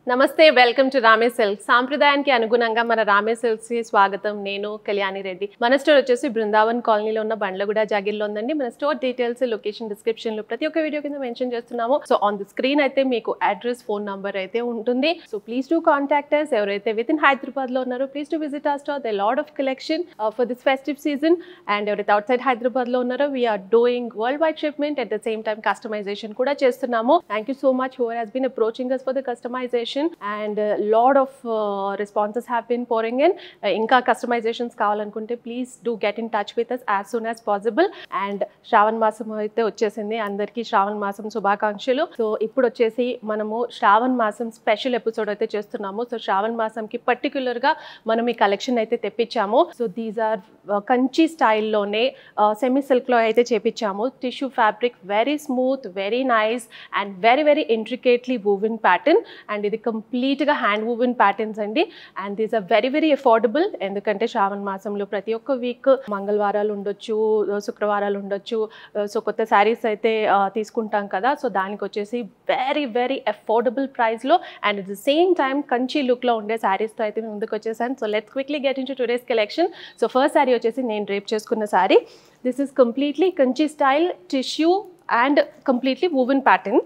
నమస్తే welcome to రామే silks. సాంప్రదాయానికి అనుగుణంగా మన రామే సిల్క్స్ కి స్వాగతం. నేను కళ్యాణి రెడ్డి. మన స్టోర్ వచ్చేసి బృందావన్ కాలనీలో ఉన్న బండ్లగూడ జాగిర్లో ఉందండి. మన స్టోర్ డీటెయిల్స్ లొకేషన్ డిస్క్రిప్షన్ లో ప్రతి ఒక్క వీడియో కింద మెన్షన్ చేస్తున్నాము. సో ఆన్ ది స్క్రీన్ అయితే మీకు అడ్రస్ ఫోన్ నంబర్ అయితే ఉంటుంది. So please do contact us. ఎవరైతే విత్ ఇన్ హైదరాబాద్ లో ఉన్నారో please do visit our store. They lot of collection for this festive season. And ఎవరైతే అవుట్ సైడ్ హైదరాబాద్ లో ఉన్నారో we are doing worldwide shipment. At the same time customisation కూడా చేస్తున్నాము. Thank you so much who has been approaching us for the customization and lot of responses have been pouring in. Inka customizations కావాలనుకుంటే please do get in touch with us as soon as possible. And శ్రావణ మాసం అయితే వచ్చేసింది. అందరికీ శ్రావణ మాసం శుభాకాంక్షలు. So ఇప్పుడు వచ్చేసి మనము శ్రావణ మాసం స్పెషల్ ఎపిసోడ్ అయితే చేస్తున్నాము. సో శ్రావణ మాసంకి పర్టికులర్గా మనం ఈ కలెక్షన్ అయితే తెప్పించాము. సో దీస్ ఆర్ కంచి స్టైల్లోనే సెమీ సిల్క్లో అయితే చేపించాము. Tissue fabric, very smooth, very nice and very very intricately woven pattern. And ఇది కంప్లీట్గా హ్యాండ్ వూవెన్ ప్యాటర్న్స్ అండి. And these are very very affordable. ఎందుకంటే శ్రావణ మాసంలో ప్రతి ఒక్క వీక్ మంగళవారాలు ఉండొచ్చు, శుక్రవారాలు ఉండొచ్చు. సో కొత్త శారీస్ అయితే తీసుకుంటాం కదా. సో దానికి వచ్చేసి వెరీ వెరీ అఫోర్డబుల్ ప్రైస్లో and at the same time Kanchi లుక్లో ఉండే శారీస్తో అయితే ముందుకు వచ్చేసాను. So let's quickly get in to today's collection. So first sari వచ్చేసి నేను రేప్ చేసుకున్న sari. This is completely Kanchi style tissue and completely woven pattern.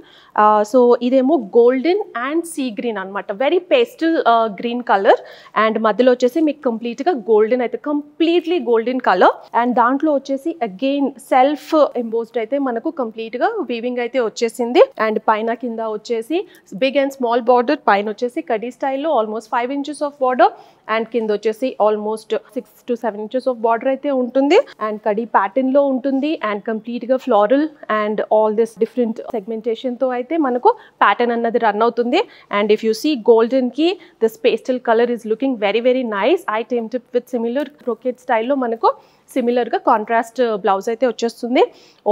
So ఇదేమో గోల్డెన్ అండ్ సీ గ్రీన్ అనమాట. Very pastel green colour and మధ్యలో వచ్చేసి మీకు కంప్లీట్గా గోల్డెన్ అయితే కంప్లీట్లీ గోల్డెన్ కలర్. అండ్ దాంట్లో వచ్చేసి అగైన్ సెల్ఫ్ ఎంబోస్డ్ అయితే మనకు కంప్లీట్గా వీవింగ్ అయితే వచ్చేసింది. అండ్ పైన కింద వచ్చేసి బిగ్ అండ్ స్మాల్ బార్డర్, పైన వచ్చేసి కడీ స్టైల్లో almost 5 inches of border and కింద వచ్చేసి almost 6 to 7 inches of border అయితే ఉంటుంది. అండ్ కడీ ప్యాటర్న్లో ఉంటుంది అండ్ కంప్లీట్గా floral and all this different సెగ్మెంటేషన్తో అయితే మనకు ప్యాటర్న్ అన్నది రన్ అవుతుంది. And if you see golden కి this pastel colour is looking very very nice. I tempt with similar brocade స్టైల్లో మనకు సిమిలర్గా కాంట్రాస్ట్ బ్లౌజ్ అయితే వచ్చేస్తుంది.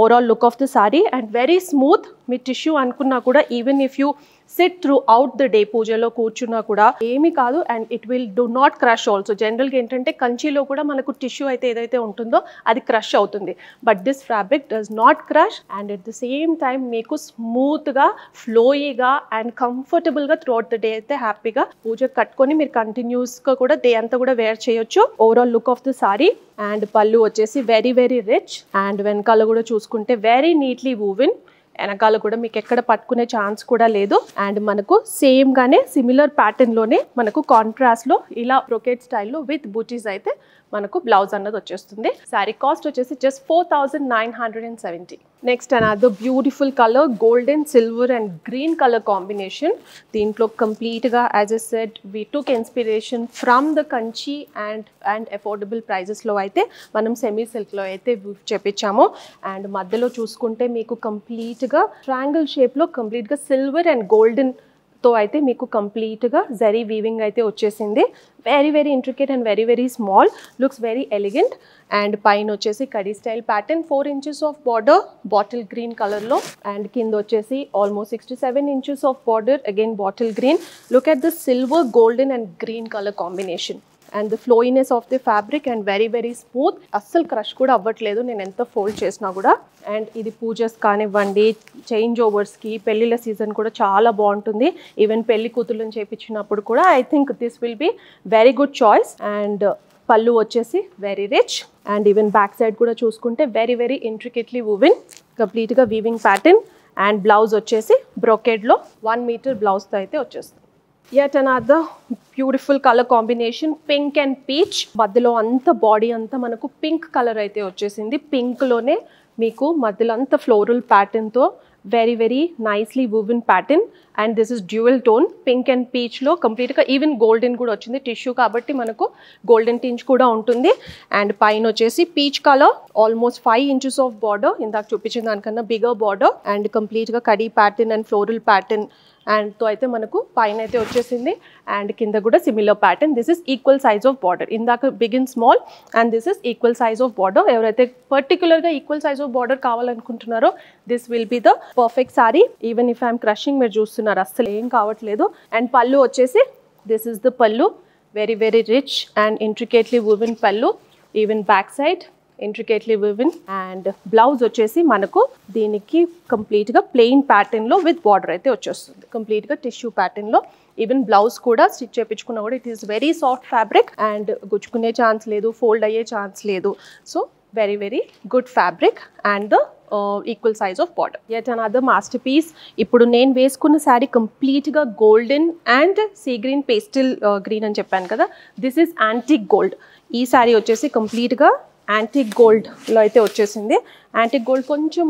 Overall look of the sorry and very smooth. Me tissue అనుకున్నా కూడా even if you SIT through out the day పూజలో కూర్చున్నా కూడా ఏమీ కాదు. And it will do not crush also. జనరల్గా ఏంటంటే కంచిలో కూడా మనకు టిష్యూ అయితే ఏదైతే ఉంటుందో అది క్రష్ అవుతుంది. But this fabric does not crush and at the same time మీకు స్మూత్గా, ఫ్లోయీగా అండ్ కంఫర్టబుల్గా త్రూఅవుట్ ద డే అయితే హ్యాపీగా పూజ కట్టుకొని మీరు కంటిన్యూస్గా కూడా డే అంతా కూడా వేర్ చేయొచ్చు. Overall look of the sorry. And పళ్ళు వచ్చేసి వెరీ వెరీ రిచ్ అండ్ వెనకాల కూడా చూసుకుంటే వెరీ నీట్లీ వూవెన్. వెనకాల కూడా మీకు ఎక్కడ పట్టుకునే ఛాన్స్ కూడా లేదు. అండ్ మనకు సేమ్ గానే సిమిలర్ ప్యాటర్న్ లోనే మనకు కాంట్రాస్ట్ లో ఇలా బ్రోకెట్ స్టైల్లో విత్ బూటీస్ అయితే మనకు బ్లౌజ్ అన్నది వచ్చేస్తుంది. శారీ కాస్ట్ వచ్చేసి just 4,970. Next another beautiful colour, golden, silver and green colour combination. దీంట్లో కంప్లీట్గా as a said we took inspiration from the Kanchi and affordable ప్రైజెస్లో అయితే మనం సెమీ సిల్క్లో అయితే చేపించాము. అండ్ మధ్యలో చూసుకుంటే మీకు కంప్లీట్గా ట్రయాంగిల్ షేప్లో కంప్లీట్గా సిల్వర్ అండ్ గోల్డెన్ తో అయితే మీకు కంప్లీట్గా జరీ వీవింగ్ అయితే వచ్చేసింది. Very very intricate and very very small, looks very elegant. And పైన వచ్చేసి కడీ style pattern, 4 inches of border bottle green కలర్లో. అండ్ కింద వచ్చేసి almost 6 to 7 inches of border again bottle green. Look at the silver, golden and green colour combination. And the flowiness of the fabric and very very smooth. అస్సలు crush కూడా అవ్వట్లేదు నేను ఎంత fold చేసినా కూడా. అండ్ ఇది పూజస్ కానివ్వండి, చేంజ్ ఓవర్స్కి, పెళ్ళిళ్ళ సీజన్ కూడా చాలా బాగుంటుంది. ఈవెన్ పెళ్లి కూతుర్లను చేయించినప్పుడు కూడా I think this will be very good choice. And పళ్ళు వచ్చేసి very rich and even back side కూడా చూసుకుంటే వెరీ వెరీ ఇంట్రికేట్లీ వూవెన్, కంప్లీట్గా వీవింగ్ ప్యాటర్న్. అండ్ బ్లౌజ్ వచ్చేసి బ్రోకెడ్లో 1 meter బ్లౌజ్తో అయితే వచ్చేస్తుంది. Yet another beautiful color combination, pink and peach. మధ్యలో అంతా బాడీ అంతా మనకు పింక్ కలర్ అయితే వచ్చేసింది. పింక్లోనే మీకు మధ్యలో అంతా ఫ్లోరల్ ప్యాటర్న్తో very very nicely woven pattern. And this is dual tone, pink and పీచ్లో కంప్లీట్గా ఈవెన్ గోల్డెన్ కూడా వచ్చింది. టిష్యూ కాబట్టి మనకు గోల్డెన్ టింజ్ కూడా ఉంటుంది. అండ్ పైన వచ్చేసి peach colour, almost 5 inches of border, ఇందాక చూపించిన దానికన్నా బిగర్ బార్డర్. అండ్ కంప్లీట్గా కడీ pattern and floral pattern and తో అయితే మనకు పైన అయితే వచ్చేసింది. అండ్ కింద కూడా similar pattern. This is equal size of border. ఇందాక big and small and this is equal size of border. ఎవరైతే పర్టికులర్గా ఈక్వల్ సైజ్ ఆఫ్ బార్డర్ కావాలనుకుంటున్నారో this will be the perfect sari. Even if I'm crushing మీరు చూస్తున్నారు అస్సలు ఏం కావట్లేదు. And పళ్ళు వచ్చేసి this is the pallu, very very rich and intricately woven pallu. Even back side intricately woven. And blouse వచ్చేసి మనకు దీనికి కంప్లీట్ గా ప్లెయిన్ ప్యాటర్న్ లో విత్ బార్డర్ అయితే వచ్చేస్తుంది. కంప్లీట్ గా టిష్యూ ప్యాటర్న్ లో ఈవెన్ బ్లౌజ్ కూడా స్టిచ్ చేయించుకున్నా కూడా it is very soft fabric and గుచ్చుకునే ఛాన్స్ లేదు, ఫోల్డ్ అయ్యే ఛాన్స్ లేదు. So very very good fabric and the equal size of border. Yet another masterpiece. ఇప్పుడు నేను వేసుకున్న శారీ కంప్లీట్గా golden and sea green pastel green అని చెప్పాను కదా, దిస్ ఈజ్ యాంటిక్ గోల్డ్. ఈ శారీ వచ్చేసి కంప్లీట్గా యాంటిక్ గోల్డ్లో అయితే వచ్చేసింది. యాంటిక్ గోల్డ్ కొంచెం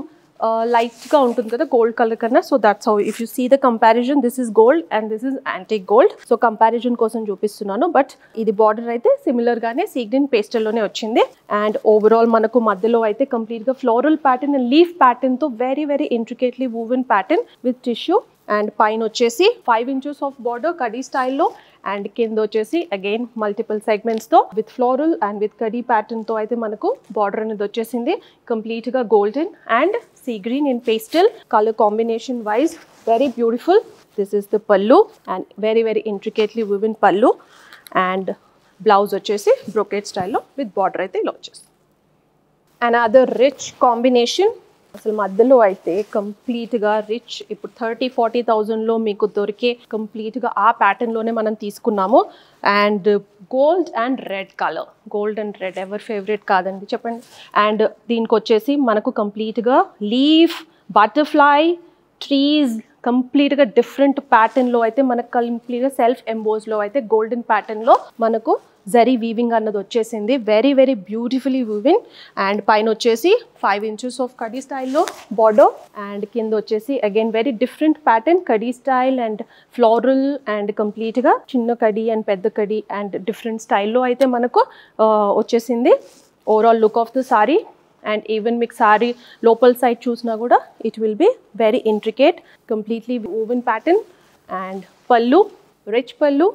లైట్గా ఉంటుంది కదా గోల్డ్ కలర్ కన్నా. So that's how if you see the comparison, this is gold and this is antique gold. So comparison కోసం చూపిస్తున్నాను. బట్ ఇది బార్డర్ అయితే సిమిలర్గానే సీ గ్రీన్ పేస్టల్లోనే వచ్చింది. అండ్ ఓవరాల్ మనకు మధ్యలో అయితే కంప్లీట్గా ఫ్లోరల్ ప్యాటర్న్ అండ్ లీఫ్ ప్యాటర్న్తో very very intricately woven pattern with tissue. And పైన వచ్చేసి 5 inches ఆఫ్ బార్డర్ కడీ స్టైల్లో అండ్ కింద వచ్చేసి అగైన్ మల్టిపుల్ సెగ్మెంట్స్తో విత్ ఫ్లోరల్ అండ్ విత్ కడీ ప్యాటర్న్తో అయితే మనకు బార్డర్ అనేది వచ్చేసింది. కంప్లీట్గా golden and sea green in pastel colour combination wise very beautiful. This is the pallu and very very intricately woven pallu. And blouse వచ్చేసి బ్రోకెట్ స్టైల్లో విత్ బార్డర్ అయితే ఇలా వచ్చేసి. And other rich combination. అసలు మధ్యలో అయితే కంప్లీట్గా రిచ్, ఇప్పుడు 30-40,000లో మీకు దొరికే కంప్లీట్గా ఆ ప్యాటర్న్లోనే మనం తీసుకున్నాము. And gold and red colour, gold and red ever favourite కాదండి చెప్పండి. అండ్ దీనికి వచ్చేసి మనకు కంప్లీట్గా లీఫ్, బటర్ఫ్లై, ట్రీస్, కంప్లీట్గా డిఫరెంట్ ప్యాటర్న్లో అయితే మనకు కంప్లీట్గా సెల్ఫ్ ఎంబోస్లో అయితే గోల్డెన్ ప్యాటర్న్లో మనకు జరీ వీవింగ్ అన్నది వచ్చేసింది. Very very beautifully weaving. And పైన వచ్చేసి 5 inches ఆఫ్ కడీ స్టైల్లో బార్డర్ అండ్ కింద వచ్చేసి again very different pattern khadi style and floral and కంప్లీట్గా చిన్న కడీ అండ్ పెద్ద కడీ అండ్ డిఫరెంట్ స్టైల్లో అయితే మనకు వచ్చేసింది. Overall look of the sorry. And even మీకు సారీ లోపల సైడ్ చూసినా కూడా it will be very intricate completely woven pattern. And పళ్ళు రిచ్ పళ్ళు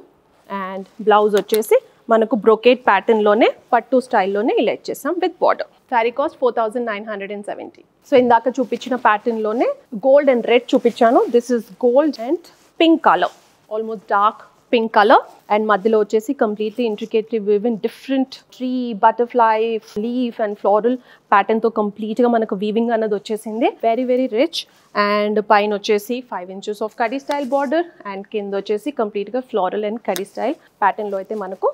అండ్ బ్లౌజ్ వచ్చేసి మనకు బ్రోకేట్ ప్యాటర్న్లోనే పట్టు స్టైల్లోనే ఇలా ఇచ్చేసాం with border. Sari cost 4,970. So ఇందాక చూపించిన ప్యాటర్న్లోనే గోల్డ్ అండ్ రెడ్ చూపించాను. This is gold and pink colour, almost dark pink colour. And మధ్యలో వచ్చేసి completely intricately weaving different tree, butterfly, leaf and floral ప్యాటర్న్తో కంప్లీట్గా మనకు వీవింగ్ అన్నది వచ్చేసింది. Very very rich. అండ్ పైన వచ్చేసి 5 inches of khadi style border and కింద వచ్చేసి కంప్లీట్గా ఫ్లోరల్ అండ్ కడీ స్టైల్ ప్యాటర్న్లో అయితే మనకు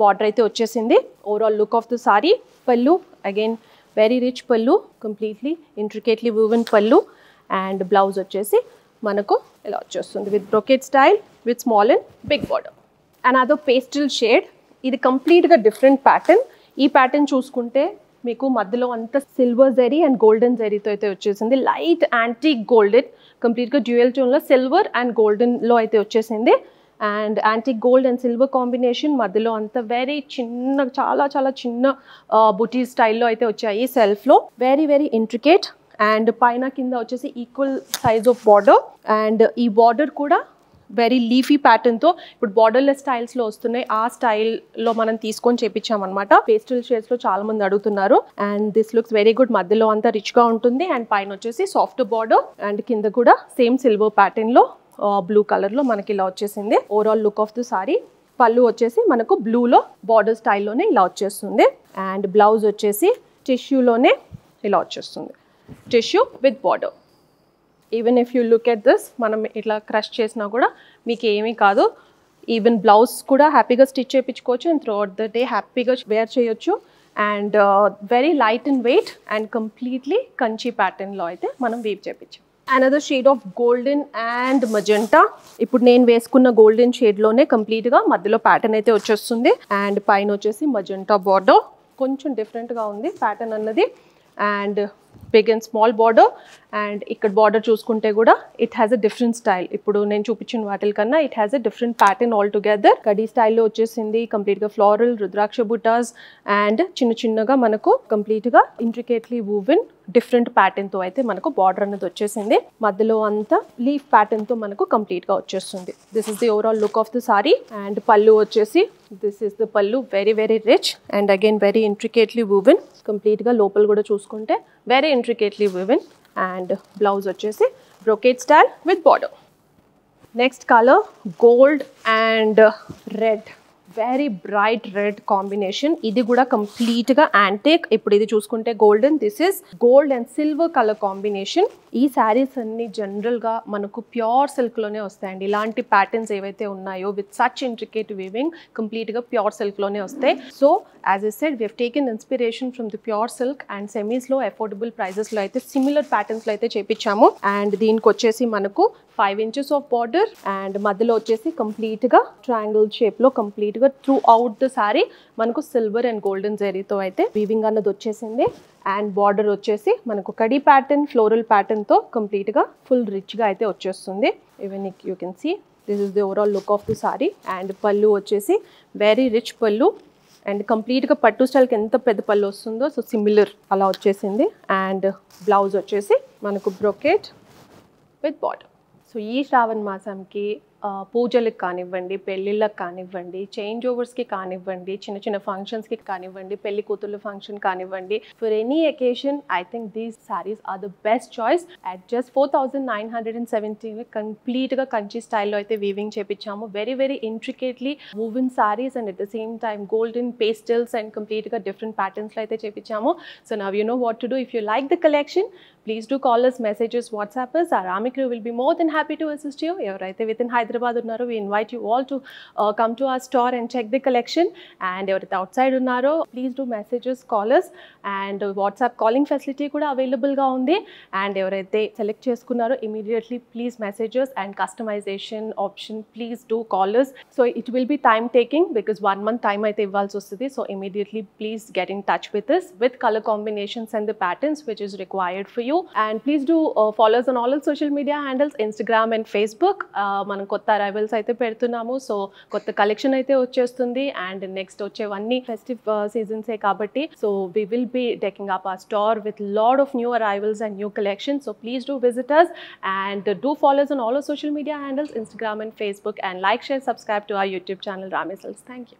బార్డర్ అయితే వచ్చేసింది. Overall look of the sari. పళ్ళు అగైన్ వెరీ రిచ్ పళ్ళు, కంప్లీట్లీ ఇంట్రికేట్లీ వూవెన్ పళ్ళు. అండ్ బ్లౌజ్ వచ్చేసి మనకు ఇలా వచ్చేస్తుంది with brocade style with small and big border. And అదో పేస్టల్ షేడ్. ఇది కంప్లీట్గా డిఫరెంట్ ప్యాటర్న్. ఈ ప్యాటర్న్ చూసుకుంటే మీకు మధ్యలో అంతా సిల్వర్ జరీ అండ్ గోల్డెన్ జరీతో అయితే వచ్చేసింది. లైట్ యాంటిక్ గోల్డెన్, కంప్లీట్గా డ్యూయల్ టోన్లో సిల్వర్ అండ్ గోల్డెన్లో అయితే వచ్చేసింది. And antique gold and silver combination మధ్యలో అంతా వెరీ చిన్న, చాలా చాలా చిన్న బుటీ స్టైల్లో అయితే వచ్చాయి సెల్ఫ్లో. Very very intricate. అండ్ పైన కింద వచ్చేసి equal size of border. And ఈ బార్డర్ కూడా వెరీ లీఫీ ప్యాటర్న్తో ఇప్పుడు బార్డర్లెస్ స్టైల్స్లో వస్తున్నాయి. ఆ స్టైల్లో మనం తీసుకొని చేపించామన్నమాట. పేస్టల్ షేడ్స్లో చాలా మంది అడుగుతున్నారు. And this looks very good. మధ్యలో అంతా రిచ్గా ఉంటుంది. అండ్ పైన వచ్చేసి సాఫ్ట్ బార్డర్ అండ్ కింద కూడా సేమ్ సిల్వర్ ప్యాటర్న్లో బ్లూ కలర్లో మనకి ఇలా వచ్చేసింది. Overall look of the sorry. పళ్ళు వచ్చేసి మనకు బ్లూలో బార్డర్ స్టైల్లోనే ఇలా వచ్చేస్తుంది. అండ్ బ్లౌజ్ వచ్చేసి టిష్యూలోనే ఇలా వచ్చేస్తుంది, tissue with border. Even if you look at this, మనం ఇట్లా క్రష్ చేసినా కూడా మీకు ఏమీ కాదు. ఈవెన్ బ్లౌజ్ కూడా హ్యాపీగా స్టిచ్ చేయించుకోవచ్చు and through out the day హ్యాపీగా వేర్ చేయొచ్చు. And very light in weight and completely Kanchi ప్యాటర్న్లో అయితే మనం వీవ్ చేయించాం. Another shade of golden and magenta. ఇప్పుడు నేను వేసుకున్న గోల్డెన్ షేడ్లోనే కంప్లీట్గా మధ్యలో ప్యాటర్న్ అయితే వచ్చేస్తుంది. అండ్ పైన వచ్చేసి మజెంటా బార్డర్, కొంచెం డిఫరెంట్గా ఉంది ప్యాటర్న్ అన్నది. And big and small border. And ఇక్కడ బార్డర్ చూసుకుంటే కూడా it has a different style. ఇప్పుడు నేను చూపించిన వాటి కన్నా it has a different pattern altogether. కడీ స్టైల్లో వచ్చేసింది, కంప్లీట్గా ఫ్లోరల్, రుద్రాక్ష బుటాస్ అండ్ చిన్న చిన్నగా మనకు కంప్లీట్గా ఇంట్రికేట్లీ వూవెన్ డిఫరెంట్ ప్యాటర్న్తో అయితే మనకు బార్డర్ అనేది వచ్చేసింది. మధ్యలో అంతా లీఫ్ ప్యాటర్న్తో మనకు కంప్లీట్గా వచ్చేస్తుంది. This is the overall look of the sari. And పళ్ళు వచ్చేసి this is the pallu, very very rich and again very intricately woven. కంప్లీట్గా లోపల కూడా చూసుకుంటే very intricately woven. And blouse వచ్చేసి brocade style with border. Next colour gold and red, very bright red combination. ఇది కూడా complete గా యాంటిక్. ఇప్పుడు ఇది చూసుకుంటే golden, this is gold and silver colour combination. ఈ శారీస్ అన్ని జనరల్ గా మనకు ప్యూర్ సిల్క్ లోనే వస్తాయండి. ఇలాంటి ప్యాటర్న్స్ ఏవైతే ఉన్నాయో with such intricate weaving complete గా ప్యూర్ సిల్క్ లోనే వస్తాయి. So as I said, we have taken inspiration from the pure silk and semis లో అఫోర్డబుల్ ప్రైజెస్ లో అయితే సిమిలర్ ప్యాటర్న్స్ లో అయితే చేపించాము. అండ్ దీనికి వచ్చేసి మనకు 5 inches ఆఫ్ బార్డర్ అండ్ మధ్యలో వచ్చేసి కంప్లీట్ గా ట్రయాంగిల్ షేప్ లో కంప్లీట్ గా త్రూ అవుట్ ద సారీ మనకు సిల్వర్ అండ్ గోల్డెన్ జరీతో అయితే వీవింగ్ అన్నది వచ్చేసింది. అండ్ బార్డర్ వచ్చేసి మనకు కడీ ప్యాటర్న్, ఫ్లోరల్ ప్యాటర్న్ తో కంప్లీట్ గా ఫుల్ రిచ్ గా అయితే వచ్చేస్తుంది. Even you can see this is the overall look of the sari. And పళ్ళు వచ్చేసి వెరీ రిచ్ పళ్ళు అండ్ కంప్లీట్గా పట్టు స్టైల్కి ఎంత పెద్ద పళ్ళు వస్తుందో సో సిమిలర్ అలా వచ్చేసింది. అండ్ బ్లౌజ్ వచ్చేసి మనకు బ్రొకెట్ విత్ బార్డర్. సో ఈ శ్రావణ మాసంకి పూజలకు కానివ్వండి, పెళ్ళిళ్ళకి కానివ్వండి, చేంజ్ ఓవర్స్కి కానివ్వండి, చిన్న చిన్న ఫంక్షన్స్కి కానివ్వండి, పెళ్లి కూతుర్ల ఫంక్షన్ కానివ్వండి, for any occasion I think these saris are the best choice at just 4970. కంప్లీట్గా కంచి స్టైల్లో అయితే వీవింగ్ చేపించాము. Very very intricately woven saris and at the same time golden pastels and కంప్లీట్గా డిఫరెంట్ ప్యాటర్న్స్లో అయితే చేపించాము. So now you know what to do. If you like the collection, please do call us, messages, WhatsApp us. Our Army crew will be more than happy to assist you. ఎవరైతే within Hyderabad ఉన్నారో, we invite you all to come to our store and check the collection. And ఎవరైతే outside ఉన్నారో, please do messages, call us. And WhatsApp calling facility కూడా available గా ఉంది. And ఎవరైతే select చేసుకున్నారో, immediately please messages and customization option, please do call us. So it will be time taking because 1 month time అయితే ఇవ్వాల్సి వస్తుంది. So immediately please get in touch with us with color combinations and the patterns which is required for you. And please do follow us on all our social media handles, Instagram and Facebook. మనం కొత్త arrivals అయితే పెడుతున్నాము. So కొత్త collection అయితే వచ్చేస్తుంది and next వచ్చేవన్నీ festive సీజన్సే కాబట్టి so we will be taking up our store with lot of new arrivals and new collections. So please do visit us and do follow us on all our social media handles, Instagram and Facebook, and like, share, subscribe to our YouTube channel Rami Silks. Thank you.